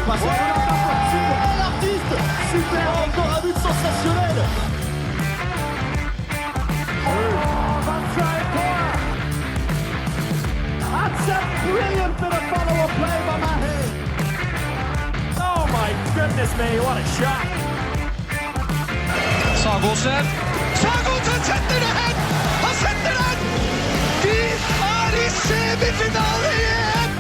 passe super, l'artiste, super, encore un but sensationnel. That's a brilliant bit of follow-up play by Mahe. Oh my goodness me, what a shot. Sagosen setter det hen! Han setter den! Vi er i semifinale igjen!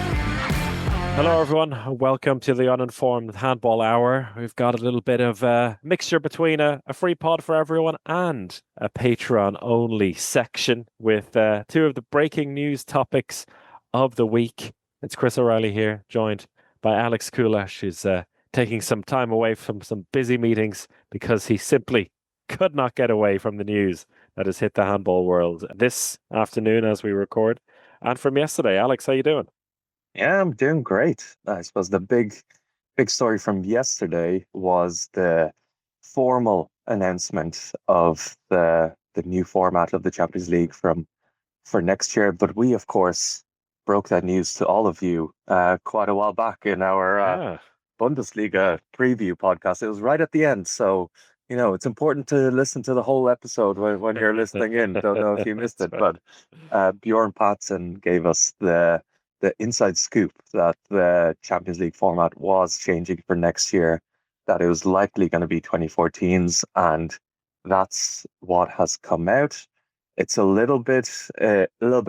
Hello, everyone. Welcome to the Uninformed Handball Hour. We've got a little bit of a mixture between a free pod for everyone and a Patreon-only section with two of the breaking news topics of the week. It's Chris O'Reilly here, joined by Alex Kulash, who's taking some time away from some busy meetings because he simply could not get away from the news that has hit the handball world this afternoon as we record. And from yesterday, Alex, how you doing? Yeah, I'm doing great. I suppose the big story from yesterday was the formal announcement of the new format of the Champions League for next year. But we, of course, broke that news to all of you quite a while back in our Bundesliga preview podcast. It was right at the end, so it's important to listen to the whole episode when you're listening in. Don't know if you missed it, but Bjorn Patson gave us the inside scoop that the Champions League format was changing for next year, that it was likely going to be 2014s, and that's what has come out. It's a little bit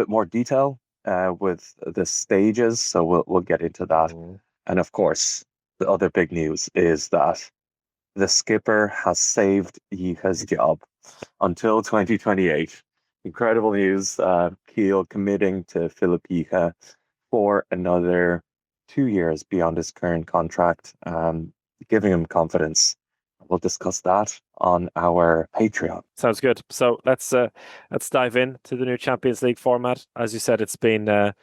more detail with the stages, so we'll get into that. And of course, the other big news is that the skipper has saved Jicha's job until 2028. Incredible news. Kiel committing to Philipp Jicha for another 2 years beyond his current contract, giving him confidence. We'll discuss that on our Patreon. Sounds good. So let's dive into the new Champions League format. As you said, it's been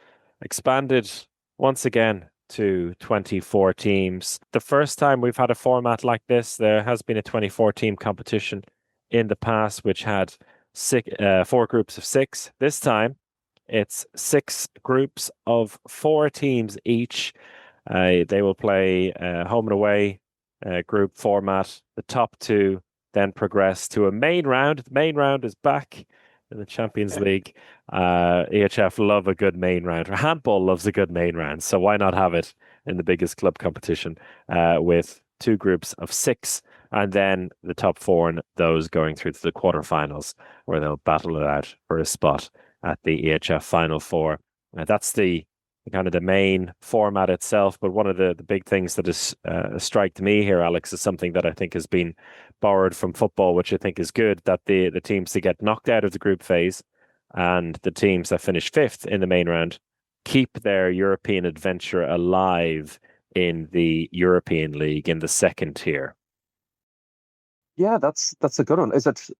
expanded once again to 24 teams. The first time we've had a format like this, there has been a 24-team competition in the past, which had 4 groups of 6. This time, it's 6 groups of 4 teams each. They will play home and away group format. The top 2 then progress to a main round. The main round is back in the Champions League. EHF love a good main round. Handball loves a good main round, so why not have it in the biggest club competition with 2 groups of 6, and then the top 4 and those going through to the quarterfinals, where they'll battle it out for a spot at the EHF Final Four. That's the kind of the main format itself. But one of the big things that has struck me here, Alex, is something that I think has been borrowed from football, which I think is good, that the teams that get knocked out of the group phase and the teams that finish 5th in the main round keep their European adventure alive in the European League in the second tier. Yeah, that's a good one. Is it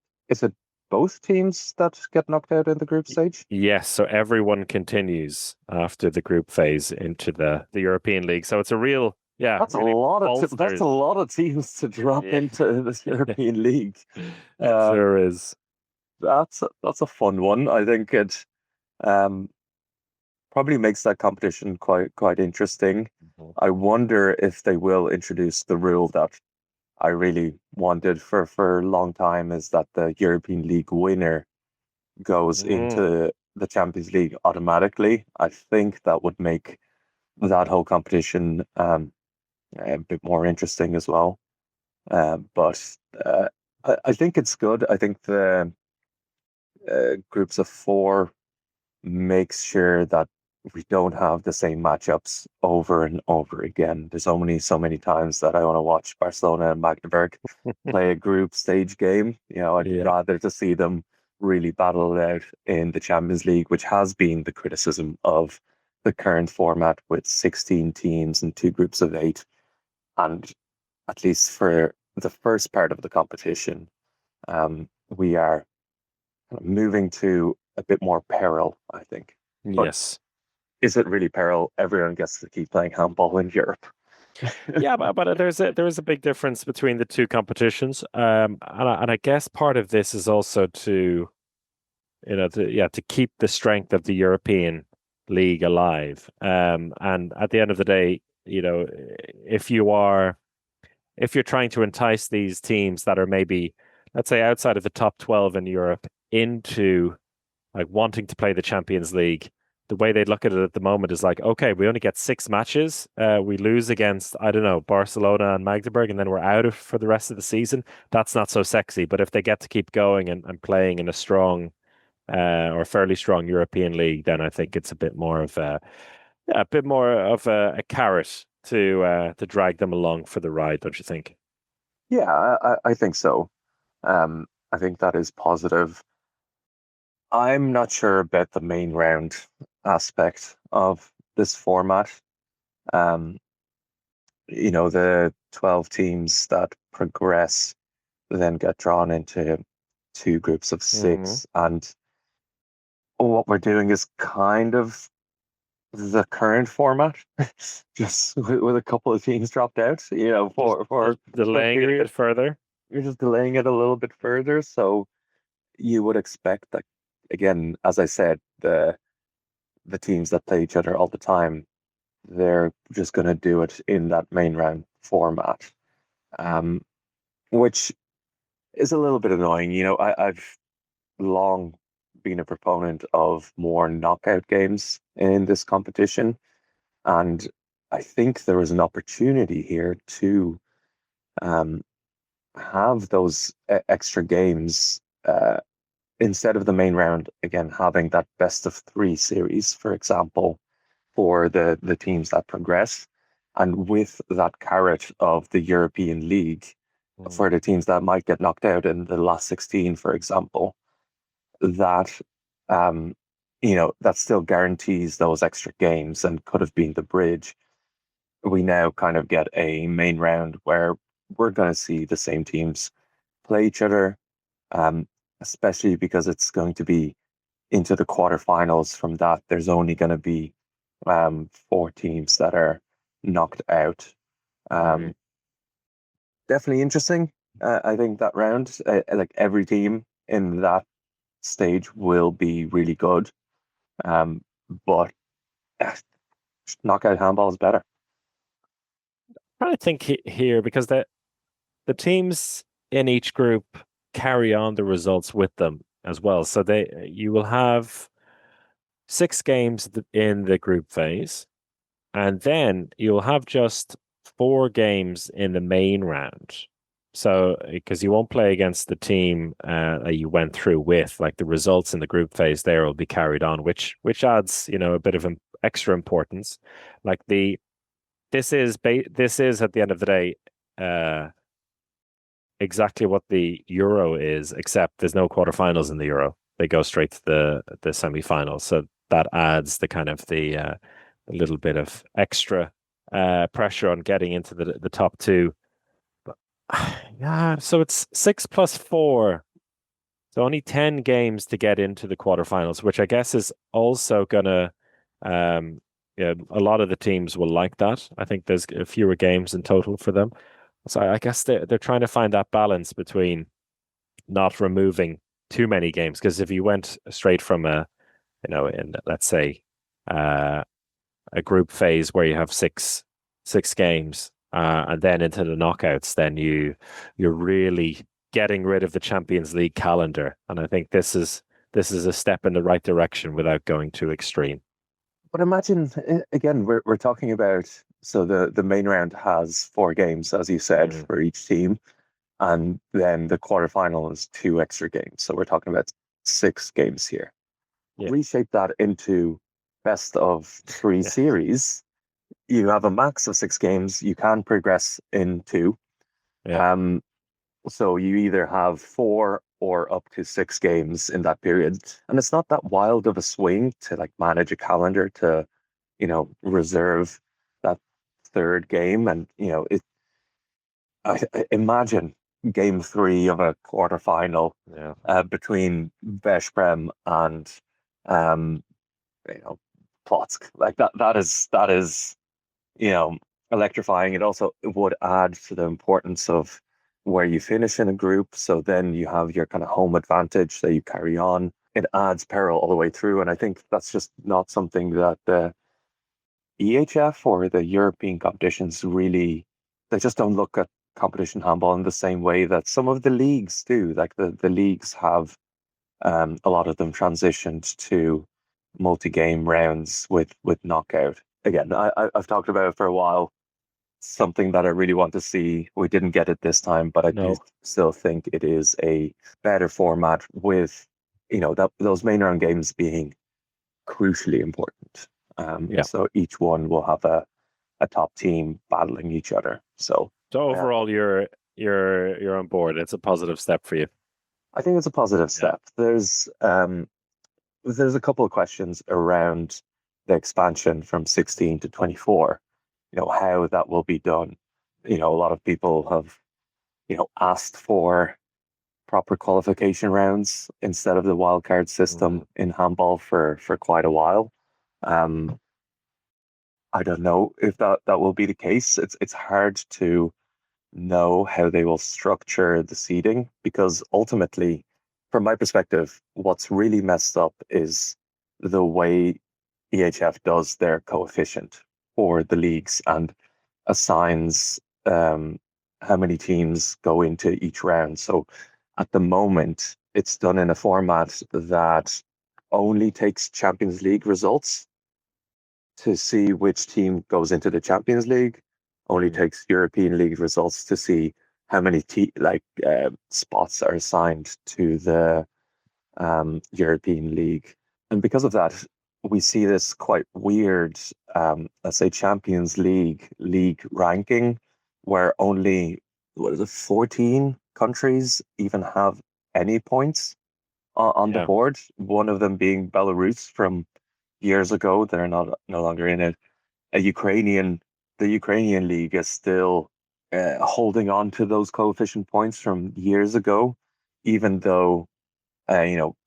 both teams that get knocked out in the group stage? Yes, so everyone continues after the group phase into the European League. So it's a real, that's really a lot of teams to drop into the European League. It sure is. That's a fun one. I think it probably makes that competition quite interesting. I wonder if they will introduce the rule that I really wanted for a long time, is that the European League winner goes into the Champions League automatically. I think that would make that whole competition a bit more interesting as well. But I think it's good. I think the groups of 4 makes sure that we don't have the same matchups over and over again. There's only so many times that I want to watch Barcelona and Magdeburg play a group stage game. I'd rather to see them really battle it out in the Champions League, which has been the criticism of the current format with 16 teams and 2 groups of 8. And at least for the first part of the competition, we are moving to a bit more peril, I think. But yes. Is it really peril? Everyone gets to keep playing handball in Europe. Yeah, but there is a big difference between the 2 competitions, and I guess part of this is also to keep the strength of the European League alive. And at the end of the day, if you're trying to entice these teams that are maybe, let's say, outside of the top 12 in Europe into like wanting to play the Champions League, the way they look at it at the moment is like, okay, we only get 6 matches. We lose against, I don't know, Barcelona and Magdeburg, and then we're out of for the rest of the season. That's not so sexy. But if they get to keep going and playing in a strong or fairly strong European league, then I think it's a bit more of a carrot to drag them along for the ride, don't you think? Yeah, I think so. I think that is positive. I'm not sure about the main round aspect of this format. Um, the 12 teams that progress then get drawn into two groups of Hmm. six. And what we're doing is kind of the current format, just with a couple of teams dropped out, Just for the delaying it a bit period. further. You're just delaying it a little bit further. So you would expect that, again, as I said, the teams that play each other all the time, they're just going to do it in that main round format, um, which is a little bit annoying. I've long been a proponent of more knockout games in this competition, and I think there is an opportunity here to um, have those extra games instead of the main round. Again, having that best of three series, for example, for the teams that progress, and with that carrot of the European League Mm. for the teams that might get knocked out in the last 16, for example, that that still guarantees those extra games and could have been the bridge. We now kind of get a main round where we're going to see the same teams play each other, um, especially because it's going to be into the quarterfinals. From that, there's only going to be four teams that are knocked out. Mm. Um, Definitely interesting. I think that round, like every team in that stage will be really good. Um, but uh, knockout handball is better. Trying to think here because the teams in each group carry on the results with them as well. So you will have 6 games in the group phase, and then you'll have just 4 games in the main round. So because you won't play against the team that you went through with, like the results in the group phase there will be carried on, which adds a bit of extra importance. Like this is at the end of the day uh exactly what the Euro is, except there's no quarterfinals in the Euro. They go straight to the semi-finals. So that adds the kind of the little bit of extra pressure on getting into the top two. But yeah, so it's 6 plus 4. So only 10 games to get into the quarterfinals, which I guess is also gonna yeah, a lot of the teams will like that. I think there's fewer games in total for them. So I guess they're trying to find that balance between not removing too many games. Because if you went straight from in let's say uh, a group phase where you have six games and then into the knockouts, then you're really getting rid of the Champions League calendar. And I think this is a step in the right direction without going too extreme. But imagine again, we're talking about, so the main round has four games, as you said, Mm, for each team, and then the quarterfinal is two extra games. So we're talking about 6 games here. yeah, Reshape that into best of three yeah, series. You have a max of 6 games. You can progress in two. yeah. Um, so you either have 4 or up to 6 games in that period. And it's not that wild of a swing to like manage a calendar to, reserve that third game. And, I imagine game three of a quarterfinal Yeah. between Veszprem and, um, you know, Plotzk. Like that is you know, electrifying. It also would add to the importance of where you finish in a group. So then you have your kind of home advantage that you carry on. It adds peril all the way through. And I think that's just not something that EHF or the European competitions really, they just don't look at competition handball in the same way that some of the leagues do. Like the leagues have a lot of them transitioned to multi-game rounds with knockout. Again, I've talked about it for a while. Something that I really want to see. We didn't get it this time, but I do No. still think it is a better format with, those main round games being crucially important. Yeah. So each one will have a top team battling each other. So So uh, overall, you're on board. It's a positive step for you. I think it's a positive Yeah. step. There's a couple of questions around the expansion from 16 to 24, how that will be done. A lot of people have, asked for proper qualification rounds instead of the wildcard Mm. system in handball for quite a while. Um, I don't know if that will be the case. It's hard to know how they will structure the seeding because ultimately, from my perspective, what's really messed up is the way EHF does their coefficient for the leagues and assigns how many teams go into each round. So at the moment, it's done in a format that only takes Champions League results to see which team goes into the Champions League, only Mm. takes European League results to see how many spots are assigned to the European League. And because of that, we see this quite weird, let's say, Champions League ranking, where only, what is it, 14 countries even have any points on the Yeah. board. One of them being Belarus from years ago. They're not no longer in it. The Ukrainian league is still holding on to those coefficient points from years ago, even though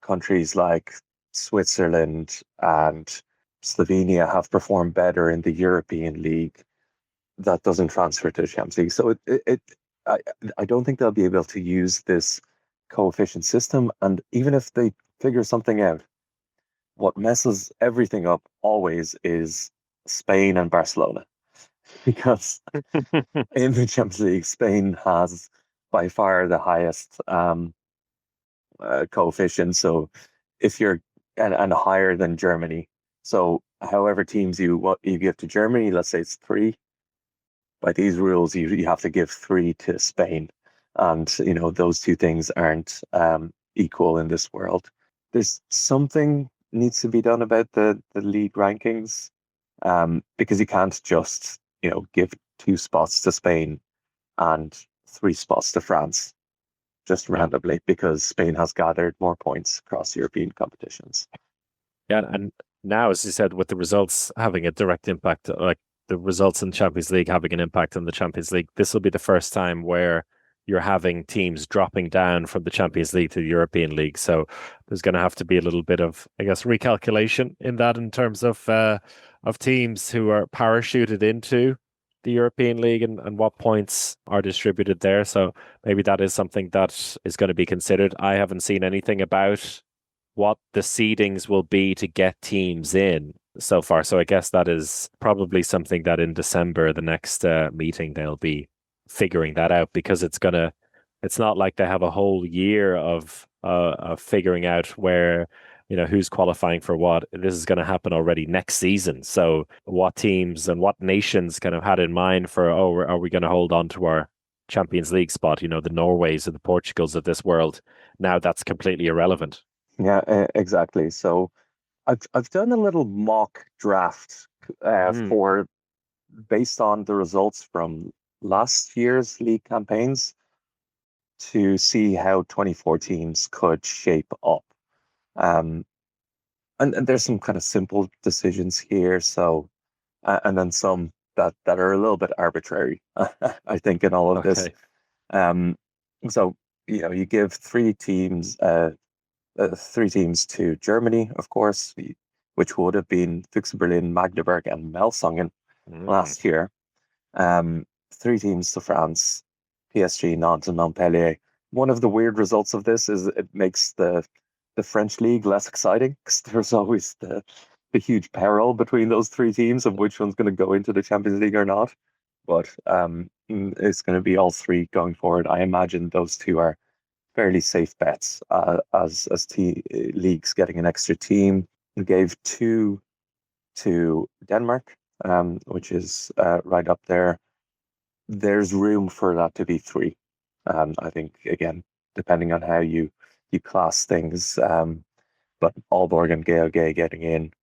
countries like Switzerland and Slovenia have performed better in the European League. That doesn't transfer to the Champions League. So I, I don't think they'll be able to use this coefficient system. And even if they figure something out, what messes everything up always is Spain and Barcelona. Because in the Champions League, Spain has by far the highest coefficient. So if you're and higher than Germany. So however teams you give to Germany, let's say it's three. By these rules, you have to give three to Spain, and those two things aren't equal in this world. There's something needs to be done about the league rankings, because you can't just give two spots to Spain and three spots to France just Yeah. randomly because Spain has gathered more points across European competitions. Yeah. And now, as you said, with the results having a direct impact, like the results in Champions League having an impact on the Champions League, this will be the first time where you're having teams dropping down from the Champions League to the European League. So there's going to have to be a little bit of, I guess, recalculation in that in terms of teams who are parachuted into the European League and what points are distributed there. So maybe that is something that is going to be considered. I haven't seen anything about what the seedings will be to get teams in so far. So I guess that is probably something that in December, the next meeting, they'll be figuring that out because it's not like they have a whole year of figuring out where, who's qualifying for what. This is going to happen already next season. So what teams and what nations kind of had in mind for, are we going to hold on to our Champions League spot? The Norways or the Portugals of this world. Now that's completely irrelevant. Yeah, exactly. So I've done a little mock draft Mm. for based on the results from last year's league campaigns to see how 24 teams could shape up. Um, and there's some kind of simple decisions here. So and then some that are a little bit arbitrary, I think, in all of this. Okay. Um, so you give three teams to Germany, of course, which would have been Füchse Berlin, Magdeburg, and Melsungen Mm. last year. Three teams to France, PSG, Nantes, and Montpellier. One of the weird results of this is it makes the French league less exciting because there's always the the huge peril between those three teams of which one's going to go into the Champions League or not. But it's going to be all three going forward. I imagine those two are fairly safe bets as leagues getting an extra team. We gave two to Denmark, which is right up there. There's room for that to be three. I think again, depending on how you class things. But Aalborg and GOG getting in,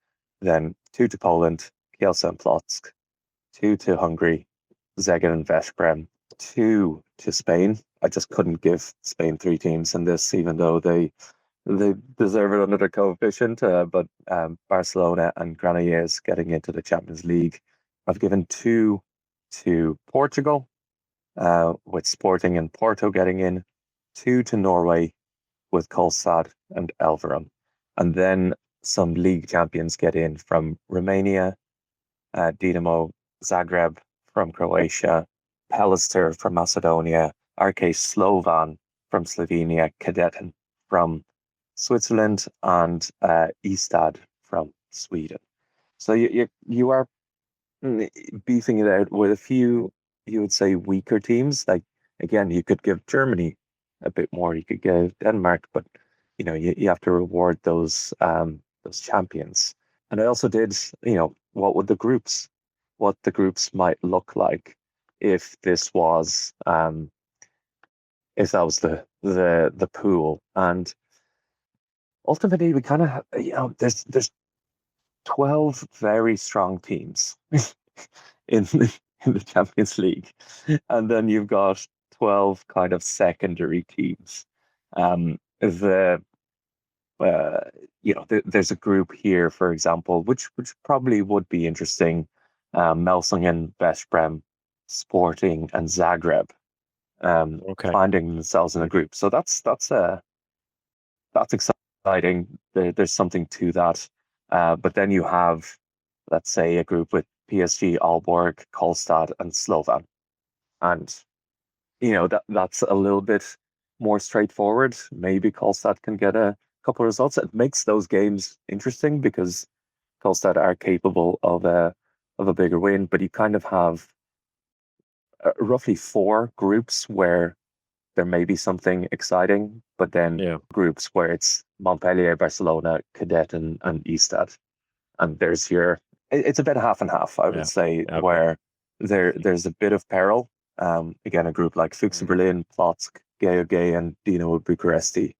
then two to Poland, Kielce and Plock, two to Hungary, Szeged and Veszprém, two to Spain. I just couldn't give Spain three teams in this, even though they deserve it under the coefficient. But Barcelona and Granollers getting into the Champions League. I've given two to Portugal, with Sporting and Porto getting in, two to Norway with Kolstad and Elverum. And then some league champions get in from Romania, Dinamo Zagreb from Croatia, Pelister from Macedonia, RK Slovan from Slovenia, Cadetten from Switzerland, and Istad from Sweden. So you are beefing it out with a few, you would say, weaker teams. Like, again, you could give Germany a bit more, you could give Denmark, but you have to reward those champions. And I also did, what the groups might look like if this was if that was the pool. And ultimately we kind of there's 12 very strong teams in the Champions League, and then you've got 12 kind of secondary teams. There's a group here, for example, which probably would be interesting. Melsungen, Veszprém, Sporting, and Zagreb finding themselves in a group. So that's exciting. There's something to that. But then you have, let's say, a group with PSG, Aalborg, Kolstad, and Slovan, and that's a little bit more straightforward. Maybe Kolstad can get a couple of results. It makes those games interesting because Kolstad are capable of a bigger win, but you kind of have roughly four groups where there may be something exciting, but then groups where it's Montpellier, Barcelona, Cadetten, and Istad. And there's it's a bit half and half, I would say, where there's a bit of peril. Again, a group like Füchse Berlin, Plock, GOG, and Dinamo Bucuresti.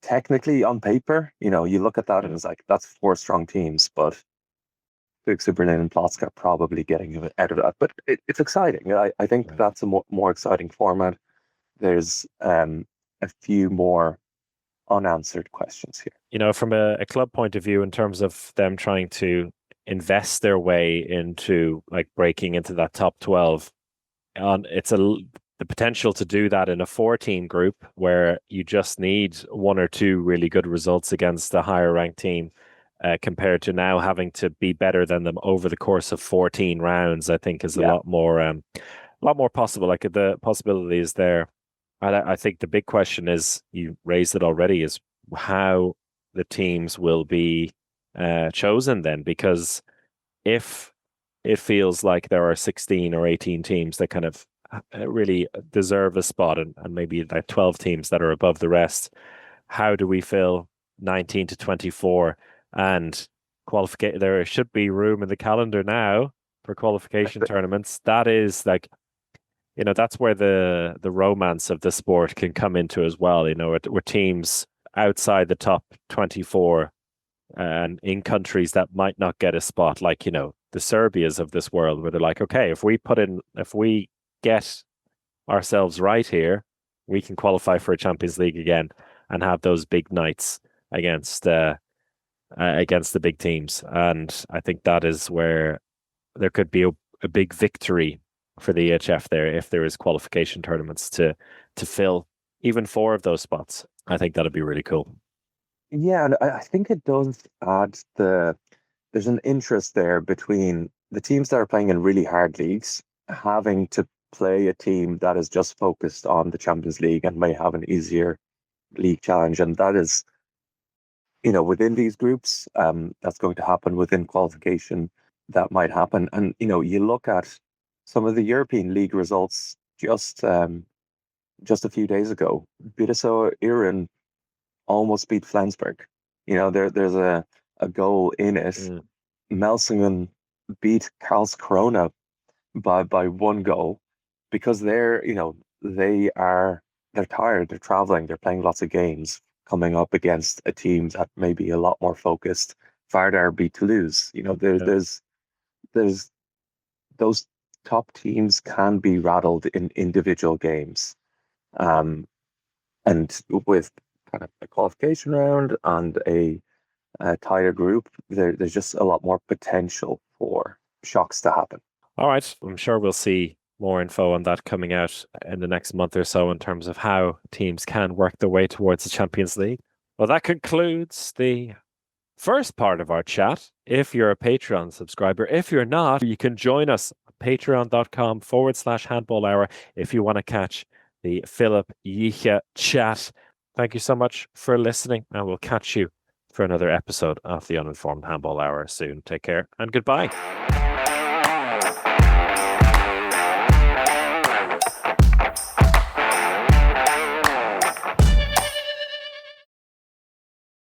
Technically, on paper, you look at that and it's like, that's four strong teams, but Füchse Berlin and Plock are probably getting out of that. But it's exciting. I think that's a more exciting format. There's a few more unanswered questions here. From a club point of view, in terms of them trying to invest their way into like breaking into that top 12, it's the potential to do that in a 14 group where you just need one or two really good results against a higher ranked team, compared to now having to be better than them over the course of 14 rounds. I think is a lot more possible. Like, the possibility is there. I think the big question is, you raised it already, is how the teams will be chosen then, because if it feels like there are 16 or 18 teams that kind of really deserve a spot, and maybe like 12 teams that are above the rest, how do we fill 19 to 24 and qualification? There should be room in the calendar now for qualification tournaments. That is like, that's where the romance of the sport can come into as well. Where teams outside the top 24 and in countries that might not get a spot, like, the Serbias of this world, where they're like, okay, if we get ourselves right here, we can qualify for a Champions League again and have those big nights against the big teams. And I think that is where there could be a big victory for the EHF there, if there is qualification tournaments to fill even 4 of those spots. I think that'd be really cool. Yeah, and I think it does add there's an interest there between the teams that are playing in really hard leagues having to play a team that is just focused on the Champions League and may have an easier league challenge. And that is within these groups, that's going to happen within qualification. That might happen, and you look at some of the European League results just a few days ago. Bidassoa Iran almost beat Flensburg. There's a goal in it. Mm. Melsungen beat Karlskrona by one goal because they're tired, they're traveling, they're playing lots of games, coming up against a team that may be a lot more focused. Vardar beat Toulouse. There's those top teams can be rattled in individual games. And with kind of a qualification round and a tighter group, there's just a lot more potential for shocks to happen. All right. I'm sure we'll see more info on that coming out in the next month or so in terms of how teams can work their way towards the Champions League. Well, that concludes the first part of our chat. If you're a Patreon subscriber, if you're not, you can join us at patreon.com/handball hour if you want to catch the Philip Jicha chat. Thank you so much for listening, and we'll catch you for another episode of the Uninformed Handball Hour soon. Take care and goodbye.